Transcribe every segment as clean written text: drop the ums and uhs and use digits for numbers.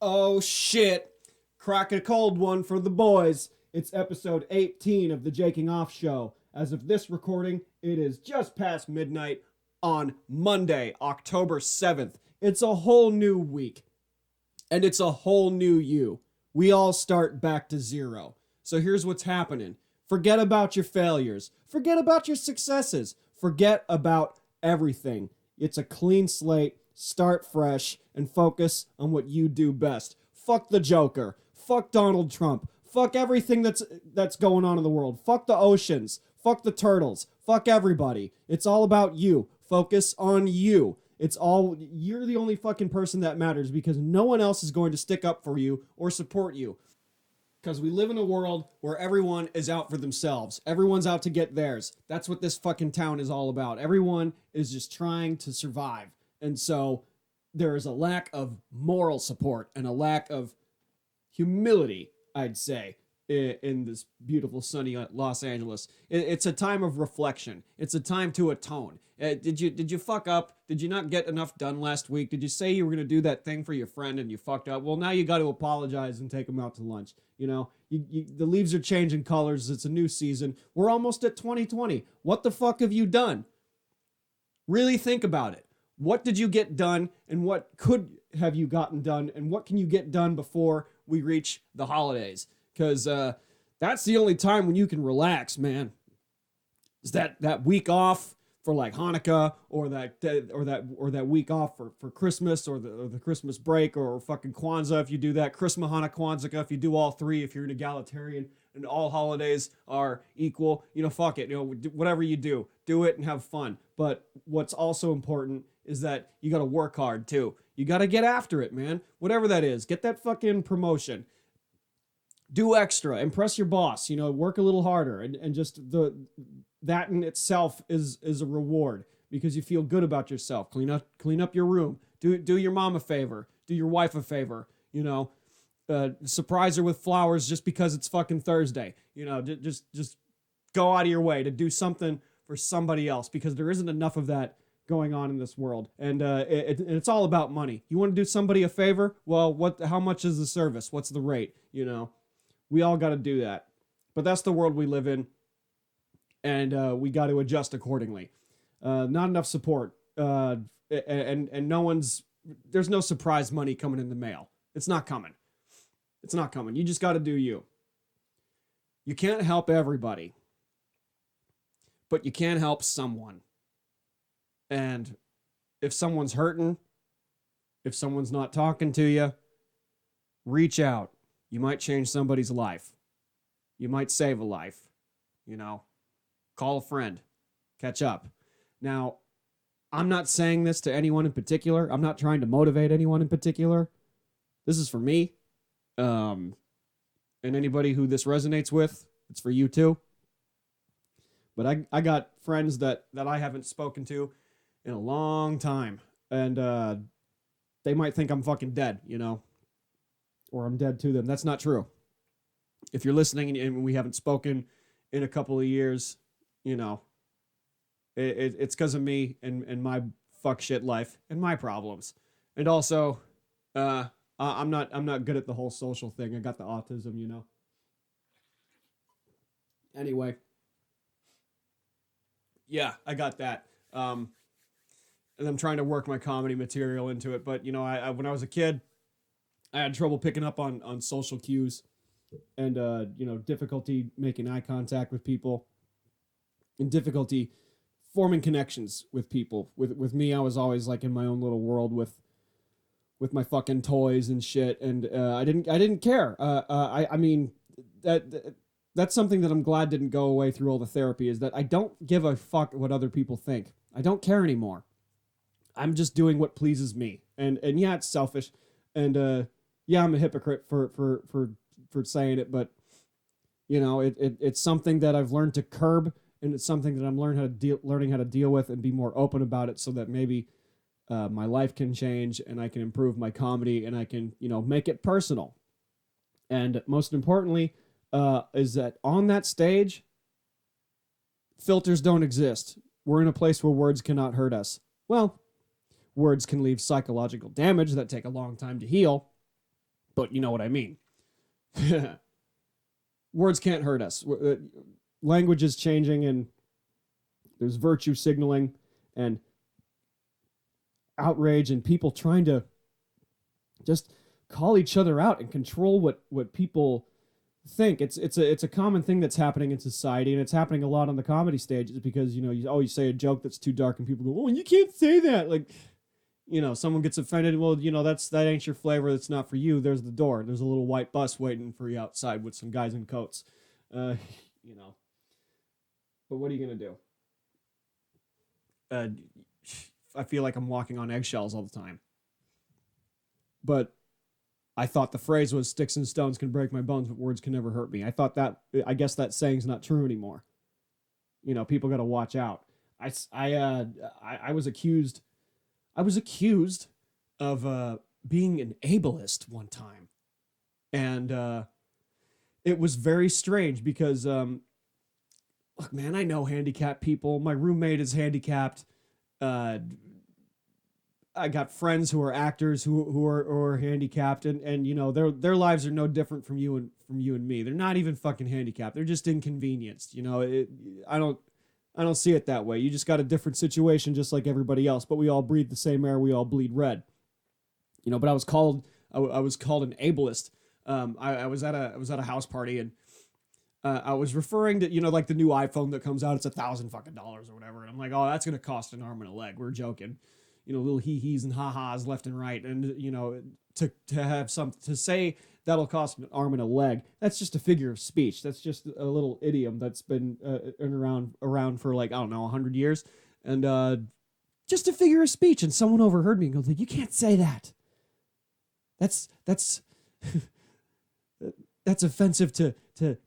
Oh shit. Crack a cold one for the boys. It's episode 18 of the Jaking Off Show. As of this recording, it is just past midnight on Monday, October 7th. It's a whole new week, and it's a whole new you. We all start back to zero. So here's what's happening. Forget about your failures. Forget about your successes. Forget about everything. It's a clean slate. Start fresh and focus on what you do best. Fuck the Joker. Fuck Donald Trump. Fuck everything that's going on in the world. Fuck the oceans. Fuck the turtles. Fuck everybody. It's all about you. Focus on you. You're the only fucking person that matters because no one else is going to stick up for you or support you. Because we live in a world where everyone is out for themselves. Everyone's out to get theirs. That's what this fucking town is all about. Everyone is just trying to survive. And so there is a lack of moral support and a lack of humility, I'd say, in this beautiful sunny Los Angeles. It's a time of reflection. It's a time to atone. Did you fuck up? Did you not get enough done last week? Did you say you were going to do that thing for your friend and you fucked up? Well, now you got to apologize and take him out to lunch. You know, the leaves are changing colors. It's a new season. We're almost at 2020. What the fuck have you done? Really think about it. What did you get done and what could have you gotten done and what can you get done before we reach the holidays? Because that's the only time when you can relax, man. Is that week off for like Hanukkah or that week off for Christmas or the Christmas break or fucking Kwanzaa if you do that. Christmas, Hanukkah, Kwanzaa if you do all three, if you're an egalitarian and all holidays are equal, fuck it. Whatever you do it and have fun. But what's also important is that you got to work hard too. You got to get after it, man. Whatever that is, get that fucking promotion. Do extra, impress your boss, work a little harder and just that in itself is a reward because you feel good about yourself. Clean up your room. Do your mom a favor. Do your wife a favor. Surprise her with flowers just because it's fucking Thursday. Just go out of your way to do something for somebody else because there isn't enough of that going on in this world. And it's all about money. You want to do somebody a favor? Well, how much is the service? What's the rate? We all got to do that. But that's the world we live in. And we got to adjust accordingly. Not enough support. And there's no surprise money coming in the mail. It's not coming. You just got to do you. You can't help everybody. But you can help someone. And if someone's hurting, if someone's not talking to you, reach out. You might change somebody's life. You might save a life. Call a friend. Catch up. Now, I'm not saying this to anyone in particular. I'm not trying to motivate anyone in particular. This is for me. And anybody who this resonates with, it's for you too. But I got friends that I haven't spoken to in a long time. And they might think I'm fucking dead, or I'm dead to them. That's not true. If you're listening and we haven't spoken in a couple of years, it's because of me and my fuck shit life and my problems. And also, I'm not good at the whole social thing. I got the autism, Anyway, yeah, I got that. And I'm trying to work my comedy material into it. But I when I was a kid, I had trouble picking up on social cues and difficulty making eye contact with people and difficulty forming connections with people. With me, I was always like in my own little world with my fucking toys and shit, and I didn't care. I mean that's something that I'm glad didn't go away through all the therapy is that I don't give a fuck what other people think. I don't care anymore. I'm just doing what pleases me, and yeah, it's selfish, and yeah, I'm a hypocrite for saying it, but it's something that I've learned to curb, and it's something that I'm learning how to deal with and be more open about it, so that maybe my life can change and I can improve my comedy and I can make it personal. And most importantly, is that on that stage, filters don't exist. We're in a place where words cannot hurt us. Well, words can leave psychological damage that take a long time to heal. but you know what I mean. Words can't hurt us. Language is changing, and there's virtue signaling and outrage and people trying to just call each other out and control what people think. It's a common thing that's happening in society, and it's happening a lot on the comedy stages because, you always say a joke that's too dark and people go, oh, you can't say that. Like, someone gets offended. Well, that ain't your flavor. That's not for you. There's the door. There's a little white bus waiting for you outside with some guys in coats. But what are you going to do? I feel like I'm walking on eggshells all the time. But I thought the phrase was sticks and stones can break my bones, but words can never hurt me. I guess that saying's not true anymore. People got to watch out. I was accused of being an ableist one time. And it was very strange because, look, man, I know handicapped people. My roommate is handicapped. I got friends who are actors who are handicapped, and their lives are no different from you and me. They're not even fucking handicapped. They're just inconvenienced. I don't see it that way. You just got a different situation, just like everybody else. But we all breathe the same air. We all bleed red. But I was called an ableist. I was at a house party, and I was referring to like the new iPhone that comes out. It's $1,000 fucking or whatever. And I'm like, oh, that's gonna cost an arm and a leg. We're joking. Little hee-hees and ha-has left and right. And, to have something to say that'll cost an arm and a leg, that's just a figure of speech. That's just a little idiom that's been around for 100 years. And just a figure of speech. And someone overheard me and goes, you can't say that. That's that's offensive to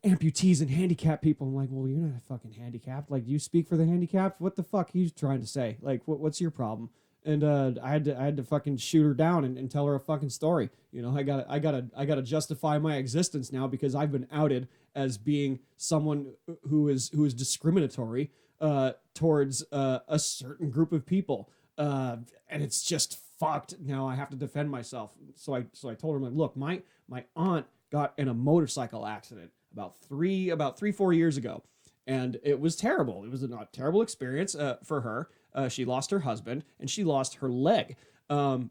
amputees and handicapped people. I'm like, well, you're not fucking handicapped. Like, do you speak for the handicapped? What the fuck are you trying to say? Like, what's your problem? And I had to fucking shoot her down and tell her a fucking story. I gotta justify my existence now because I've been outed as being someone who is discriminatory towards a certain group of people. And it's just fucked. Now I have to defend myself. So I told her, look, my aunt got in a motorcycle accident about 3-4 years ago. And it was terrible. It was a terrible experience for her. She lost her husband and she lost her leg. Now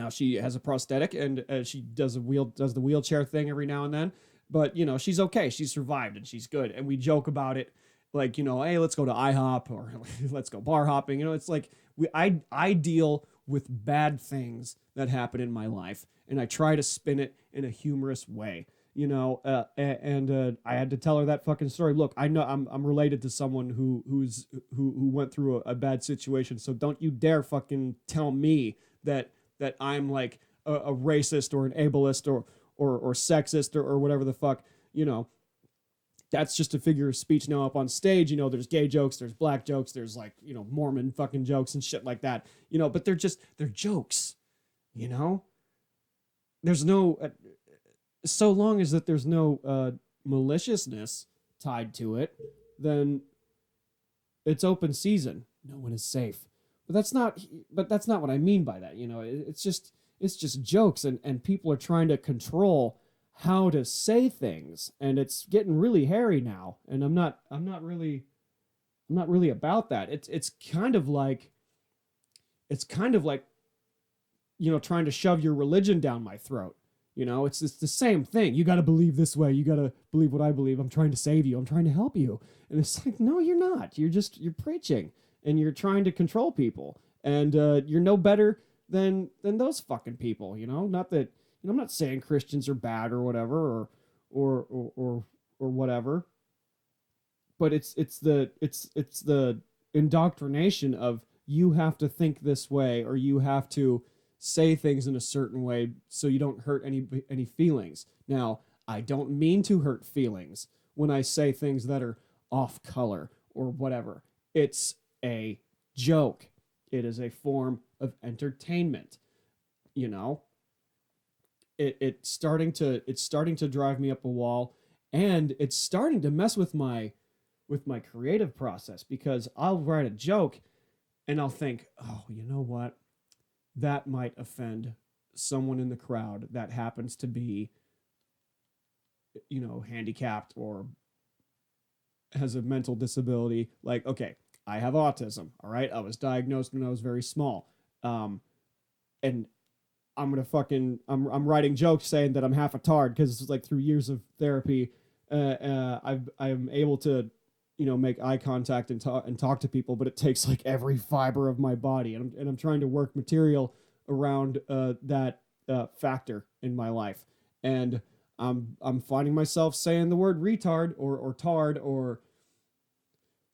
she has a prosthetic and she does the wheelchair thing every now and then. But, she's okay. She survived and she's good. And we joke about it like, hey, let's go to IHOP or let's go bar hopping. It's like I deal with bad things that happen in my life and I try to spin it in a humorous way. I had to tell her that fucking story. Look, I know I'm related to someone who went through a bad situation. So don't you dare fucking tell me that I'm like a racist or an ableist or sexist or whatever the fuck, that's just a figure of speech now up on stage. There's gay jokes, there's black jokes, there's Mormon fucking jokes and shit like that, but they're jokes, there's no, so long as that there's no maliciousness tied to it, then it's open season. No one is safe. But that's not what I mean by that. It's just jokes and people are trying to control how to say things, and it's getting really hairy now. And I'm not really about that. It's kind of like trying to shove your religion down my throat. It's the same thing. You got to believe this way. You got to believe what I believe. I'm trying to save you. I'm trying to help you. And it's like, no, you're not. You're preaching and you're trying to control people. And you're no better than those fucking people. Not that I'm not saying Christians are bad or whatever or whatever. But it's the indoctrination of you have to think this way or you have to say things in a certain way so you don't hurt any feelings. Now, I don't mean to hurt feelings when I say things that are off color or whatever. It's a joke. It is a form of entertainment. It's starting to drive me up a wall, and it's starting to mess with my creative process because I'll write a joke and I'll think, oh, you know what? That might offend someone in the crowd that happens to be, handicapped or has a mental disability, like, okay, I have autism, all right? I was diagnosed when I was very small. And I'm writing jokes saying that I'm half a tard because it's like through years of therapy, I'm able to, make eye contact and talk to people, but it takes like every fiber of my body, and I'm trying to work material around that factor in my life, and I'm finding myself saying the word retard or tard or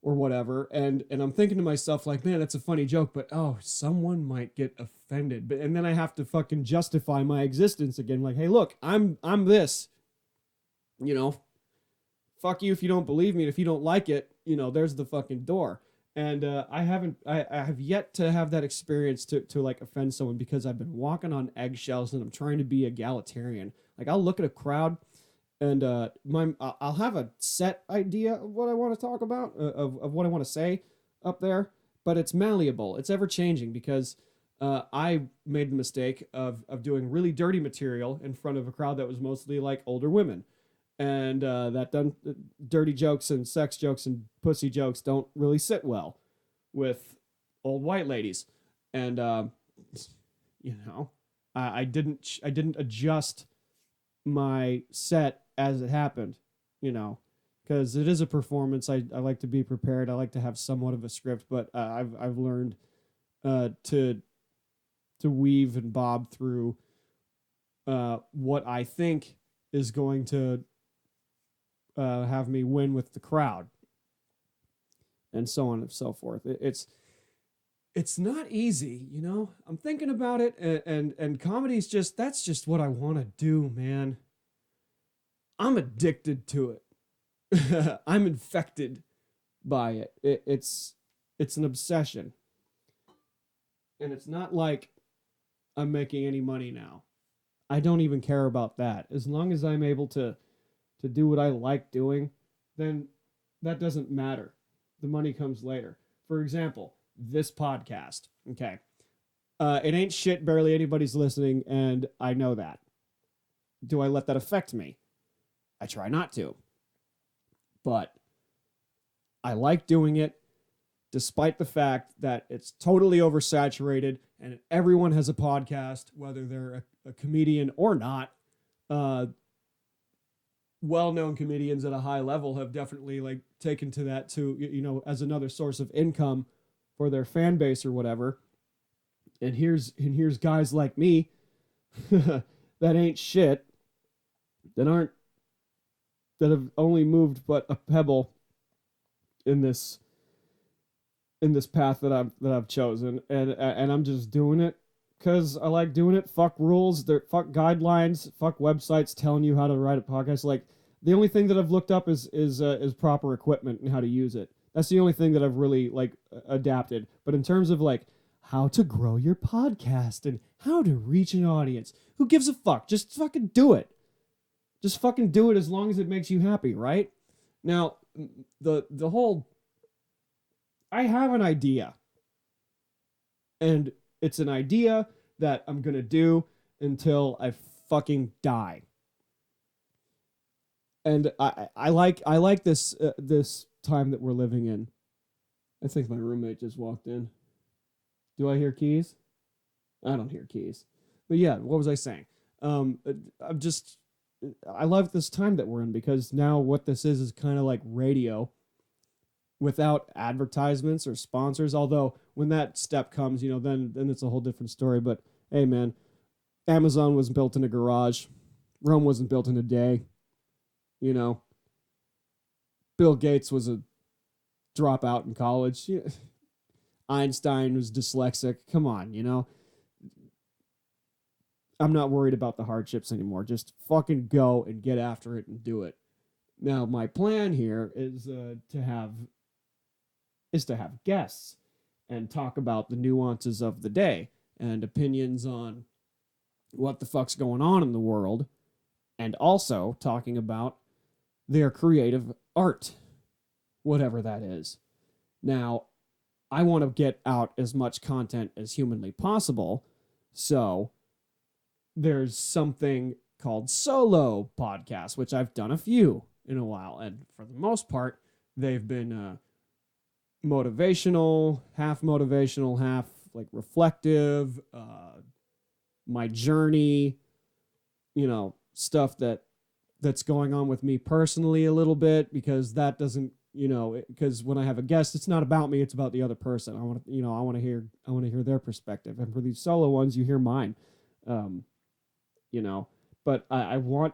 whatever, and I'm thinking to myself like, man, that's a funny joke, but oh, someone might get offended, and then I have to fucking justify my existence again, like, hey, look, I'm this, fuck you if you don't believe me, and if you don't like it, there's the fucking door. And I have yet to have that experience to like offend someone, because I've been walking on eggshells and I'm trying to be egalitarian. Like, I'll look at a crowd and I'll have a set idea of what I want to talk about, of what I want to say up there, but it's malleable. It's ever changing, because I made the mistake of doing really dirty material in front of a crowd that was mostly like older women. And that done dirty jokes and sex jokes and pussy jokes don't really sit well with old white ladies. And I didn't adjust my set as it happened, because it is a performance. I like to be prepared. I like to have somewhat of a script, but I've learned to weave and bob through what I think is going to have me win with the crowd, and so on and so forth. It's not easy, I'm thinking about it, and comedy's that's just what I want to do, man. I'm addicted to it. I'm infected by it. It's an obsession, and it's not like I'm making any money now. I don't even care about that. As long as I'm able to do what I like doing, then that doesn't matter. The money comes later. For example, this podcast. Okay. It ain't shit, barely anybody's listening, and I know that. Do I let that affect me? I try not to. But I like doing it, despite the fact that it's totally oversaturated and everyone has a podcast, whether they're a comedian or not. Well-known comedians at a high level have definitely like taken to that to, as another source of income for their fan base or whatever. And here's guys like me that ain't shit, that have only moved but a pebble in this path that I've chosen, and I'm just doing it because I like doing it. Fuck rules, fuck guidelines, fuck websites telling you how to write a podcast. Like, the only thing that I've looked up is proper equipment and how to use it. That's the only thing that I've really like adapted. But in terms of like how to grow your podcast and how to reach an audience, who gives a fuck? Just fucking do it. Just fucking do it, as long as it makes you happy, right? Now, the whole, I have an idea, and it's an idea that I'm gonna do until I fucking die. And I like this this time that we're living in. I think my roommate just walked in. Do I hear keys? I don't hear keys. But yeah, what was I saying? I love this time that we're in, because now what this is kind of like radio without advertisements or sponsors. Although when that step comes, then it's a whole different story. But hey, man, Amazon was built in a garage. Rome wasn't built in a day. Bill Gates was a dropout in college. Einstein was dyslexic. Come on, I'm not worried about the hardships anymore. Just fucking go and get after it and do it. Now, my plan here is to have guests and talk about the nuances of the day and opinions on what the fuck's going on in the world, and also talking about their creative art, whatever that is. Now, I want to get out as much content as humanly possible, so there's something called solo podcasts, which I've done a few in a while. And for the most part, they've been motivational, half like reflective, my journey, stuff that's going on with me personally a little bit, because that doesn't, because when I have a guest, it's not about me, it's about the other person. I want to hear their perspective. And for these solo ones, you hear mine. But I'm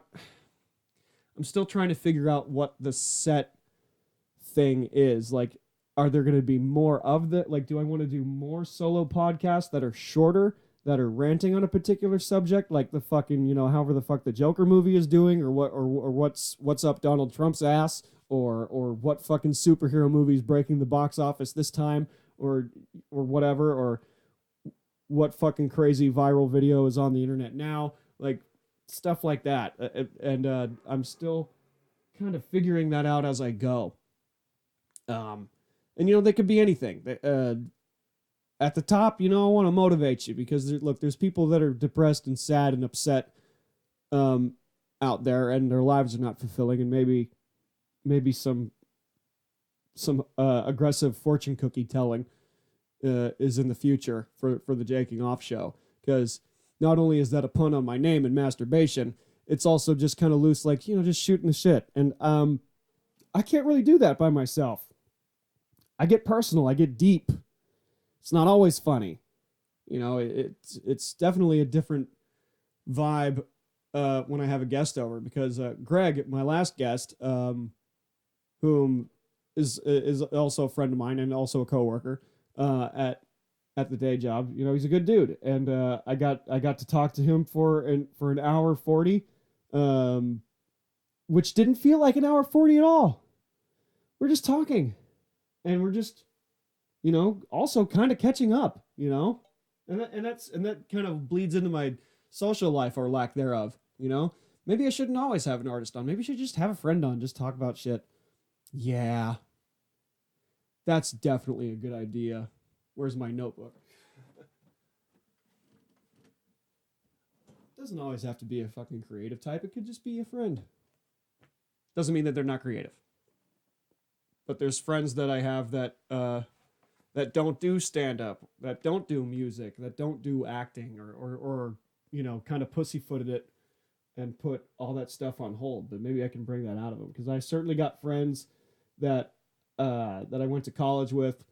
still trying to figure out what the set thing is. Like, are there going to be more of the, like, do I want to do more solo podcasts that are shorter, that are ranting on a particular subject, like the fucking, however the fuck the Joker movie is doing, or what's up Donald Trump's ass, or what fucking superhero movie is breaking the box office this time, or whatever, or what fucking crazy viral video is on the internet now, like stuff like that. And I'm still kind of figuring that out as I go. And they could be anything. At the top, I want to motivate you, because there's people that are depressed and sad and upset out there, and their lives are not fulfilling, and maybe some aggressive fortune cookie telling is in the future for the Jaking Off show, because not only is that a pun on my name and masturbation, it's also just kind of loose, like, just shooting the shit. And I can't really do that by myself. I get personal, I get deep. It's not always funny. It's definitely a different vibe when I have a guest over, because Greg, my last guest, whom is also a friend of mine and also a coworker at the day job. He's a good dude, and I got to talk to him for an hour 40, which didn't feel like an hour 40 at all. We're just talking, and we're just also kind of catching up, and that kind of bleeds into my social life, or lack thereof. Maybe I shouldn't always have an artist on. Maybe I should just have a friend on, just talk about shit. Yeah, that's definitely a good idea. Where's my notebook? Doesn't always have to be a fucking creative type. It could just be a friend. Doesn't mean that they're not creative. But there's friends that I have that don't do stand-up, that don't do music, that don't do acting, or kind of pussyfooted it and put all that stuff on hold. But maybe I can bring that out of them, because I certainly got friends that I went to college with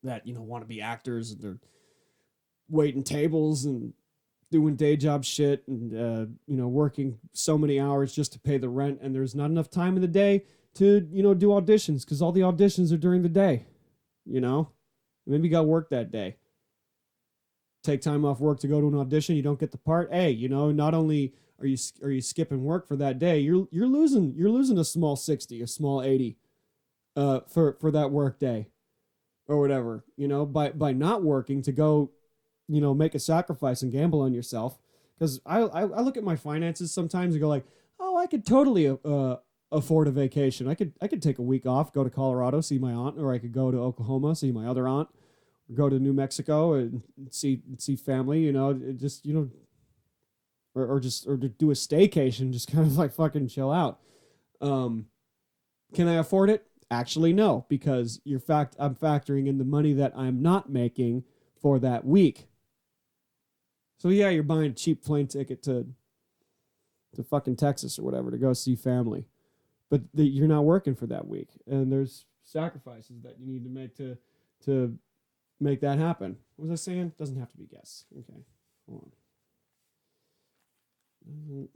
that want to be actors, and they're waiting tables and doing day job shit, and working so many hours just to pay the rent, and there's not enough time in the day to do auditions, because all the auditions are during the day. Maybe you got work that day. Take time off work to go to an audition, you don't get the part. Hey, not only are you skipping work for that day, you're losing a small 60, a small 80 for that work day, or whatever, by not working to go, make a sacrifice and gamble on yourself. Because I look at my finances sometimes and go like, oh, I could totally afford a vacation. I could take a week off, go to Colorado, see my aunt, or I could go to Oklahoma, see my other aunt, or go to New Mexico and see family, or to do a staycation, just kind of like fucking chill out. Can I afford it? Actually, no, because I'm factoring in the money that I'm not making for that week. So yeah, you're buying a cheap plane ticket to fucking Texas or whatever to go see family. But you're not working for that week, and there's sacrifices that you need to make to make that happen. What was I saying? Doesn't have to be guests. Okay, hold on.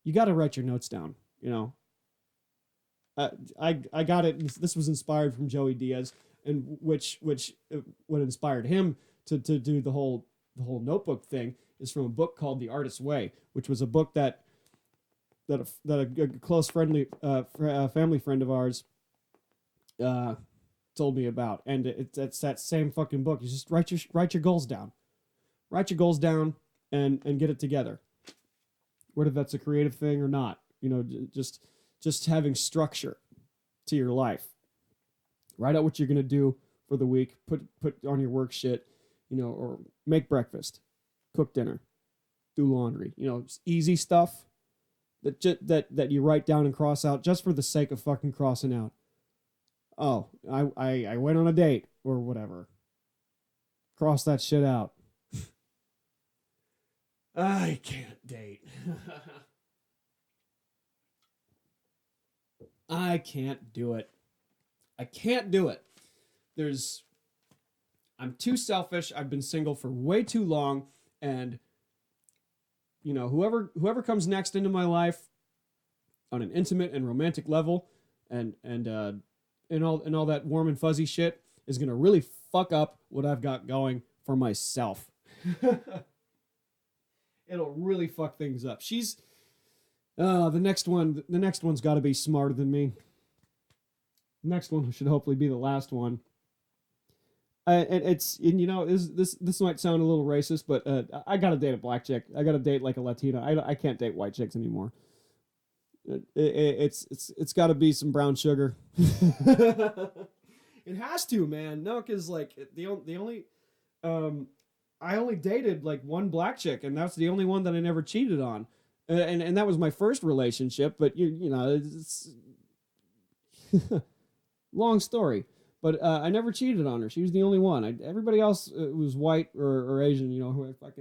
You got to write your notes down. I got it. This was inspired from Joey Diaz, and which what inspired him to do the whole notebook thing is from a book called The Artist's Way, which was a book that a close family friend of ours told me about, and it's that same fucking book. You just write your goals down, and get it together. Whether that's a creative thing or not, just having structure to your life. Write out what you're gonna do for the week. Put on your work shit, or make breakfast. cook dinner, do laundry. Just easy stuff that you write down and cross out just for the sake of fucking crossing out. Oh, I went on a date or whatever. Cross that shit out. I can't date. I can't do it. I can't do it. I'm too selfish. I've been single for way too long, and whoever comes next into my life on an intimate and romantic level, and all that warm and fuzzy shit is gonna really fuck up what I've got going for myself. It'll really fuck things up. The next one's got to be smarter than me. The next one should hopefully be the last one. This might sound a little racist, but I gotta date a black chick. I gotta date like a Latina. I can't date white chicks anymore. It's got to be some brown sugar. It has to, man. No, because like the only I only dated like one black chick, and that's the only one that I never cheated on. And that was my first relationship, but it's long story. But I never cheated on her. She was the only one. Everybody else was white or Asian, who I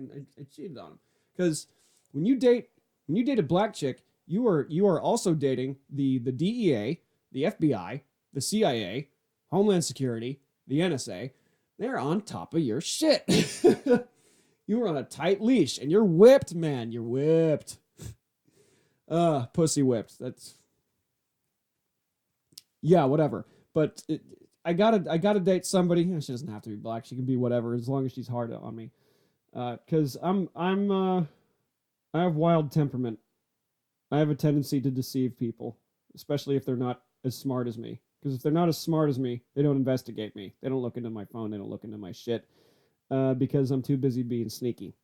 cheated on them. Because when you date a black chick, you are also dating the DEA, the FBI, the CIA, Homeland Security, the NSA. They're on top of your shit. You were on a tight leash, and you're whipped, man. You're whipped. Pussy whipped. Yeah, whatever. But I gotta date somebody. She doesn't have to be black. She can be whatever, as long as she's hard on me. Because I have wild temperament. I have a tendency to deceive people, especially if they're not as smart as me. Because if they're not as smart as me, they don't investigate me. They don't look into my phone. They don't look into my shit. Because I'm too busy being sneaky.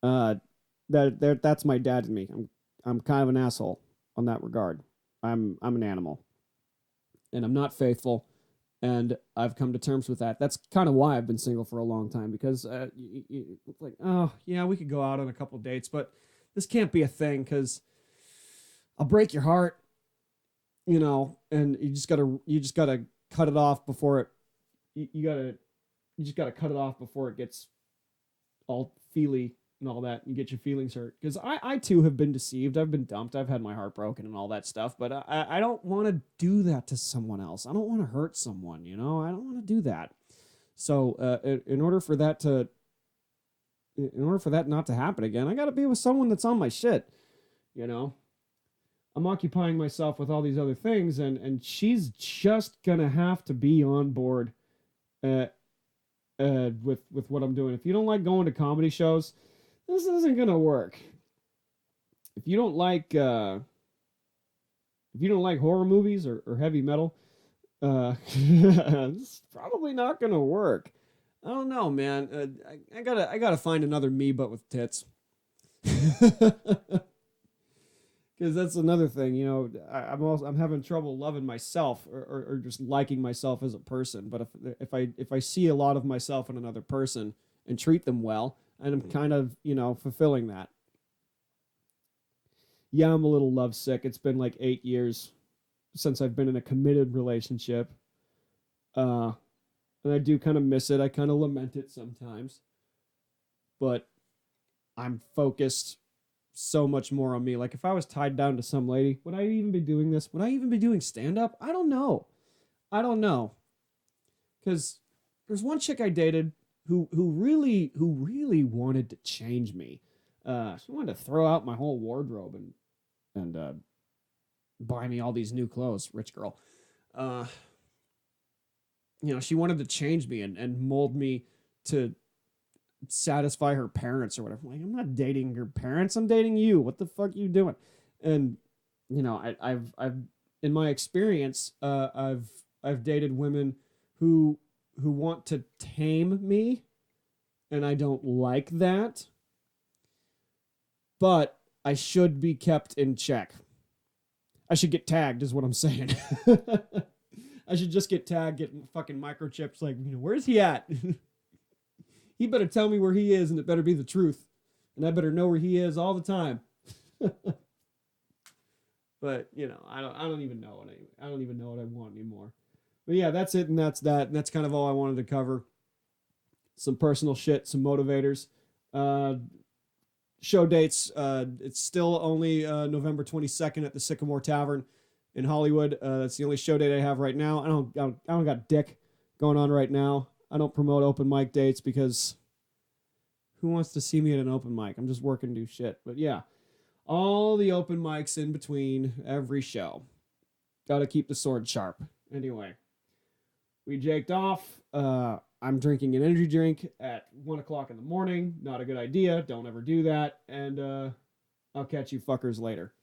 That's my dad and me. I'm kind of an asshole on that regard. I'm an animal, and I'm not faithful, and I've come to terms with that. That's kind of why I've been single for a long time, because it's like, oh yeah, we could go out on a couple dates, but this can't be a thing because I'll break your heart, and you just gotta cut it off before it. You just gotta cut it off before it gets all feely and all that, and get your feelings hurt. Because I too have been deceived. I've been dumped. I've had my heart broken and all that stuff. But I don't want to do that to someone else. I don't want to hurt someone. I don't want to do that. So in order for that not to happen again, I got to be with someone that's on my shit. I'm occupying myself with all these other things, and she's just gonna have to be on board with what I'm doing. If you don't like going to comedy shows, this isn't gonna work. If you don't like horror movies or heavy metal, it's probably not gonna work. I don't know, man. I gotta find another me, but with tits. Because that's another thing, I'm having trouble loving myself or just liking myself as a person. But if I see a lot of myself in another person and treat them well, and I'm kind of fulfilling that. Yeah, I'm a little lovesick. It's been like 8 years since I've been in a committed relationship, and I do kind of miss it. I kind of lament it sometimes, but I'm focused so much more on me. Like, if I was tied down to some lady, would I even be doing this? Would I even be doing stand-up? I don't know. Because there's one chick I dated who really wanted to change me. She wanted to throw out my whole wardrobe and buy me all these new clothes. Rich girl. She wanted to change me and mold me to satisfy her parents or whatever. I'm not dating your parents. I'm dating you. What the fuck are you doing? And I've in my experience, I've dated women who want to tame me, and I don't like that. But I should be kept in check. I should get tagged, is what I'm saying. I should just get tagged, get fucking microchips. Like, where's he at? he better tell me where he is, and it better be the truth. And I better know where he is all the time. But, you know, I don't even know what I don't even know what I want anymore. But yeah, that's it, and that's that. And that's kind of all I wanted to cover. Some personal shit, some motivators. Show dates. It's still only November 22nd at the Sycamore Tavern in Hollywood. That's the only show date I have right now. I don't got dick going on right now. I don't promote open mic dates because who wants to see me at an open mic? I'm just working to do shit. But yeah, all the open mics in between every show. Got to keep the sword sharp. Anyway, we jaked off. I'm drinking an energy drink at 1 o'clock in the morning. Not a good idea. Don't ever do that. And I'll catch you fuckers later.